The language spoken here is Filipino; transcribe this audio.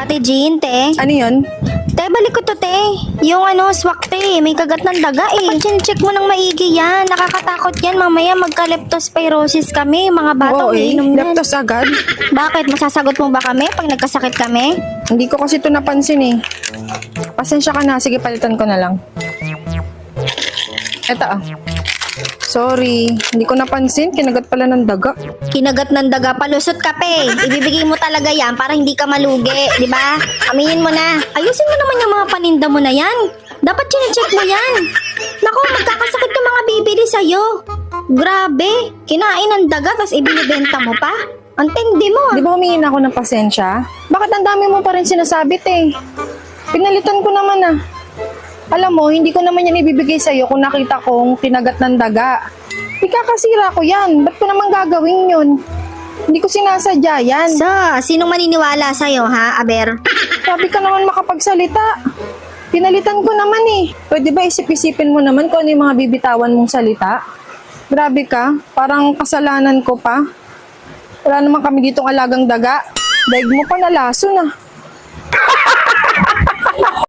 Ate Jean, te. Ano yun? Te, balik ko to, te. Yung swak, te. May kagat ng daga, eh. Check mo ng maigi yan. Nakakatakot yan. Mamaya magka-leptospirosis kami. Mga bata, Oo umiinom yan. leptos agad. Bakit? Masasagot mo ba kami pag nagkasakit kami? Hindi ko kasi ito napansin eh. Pasensya ka na. Sige, palitan ko na lang. Eto Sorry, hindi ko napansin. Kinagat pala ng daga. Kinagat ng daga, palusot ka, pe. Ibibigay mo talaga yan para hindi ka malugi, di ba? Aminin mo na. Ayusin mo naman yung mga paninda mo na yan. Dapat chinecheck mo yan. Naku, magkakasakit yung mga bibili sa'yo. Grabe, kinain ng daga tapos ibinibenta mo pa? Ang tindi mo, Di ba humingi na ako ng pasensya? Bakit ang dami mo pa rin sinasabit eh? Pinalitan ko naman Alam mo, hindi ko naman yan ibibigay sa'yo kung nakita kong kinagat ng daga. Ikakasira ko yan. Ba't ko naman gagawin yun? Hindi ko sinasadya yan. Sinong maniniwala sa'yo, ha, Aber? Sabi ka naman makapagsalita. Pinalitan ko naman eh. Pwede ba isip-isipin mo naman kung ano yung mga bibitawan mong salita? Grabe ka. Parang kasalanan ko pa. Wala naman kami ditong alagang daga. Daig mo pa na laso na.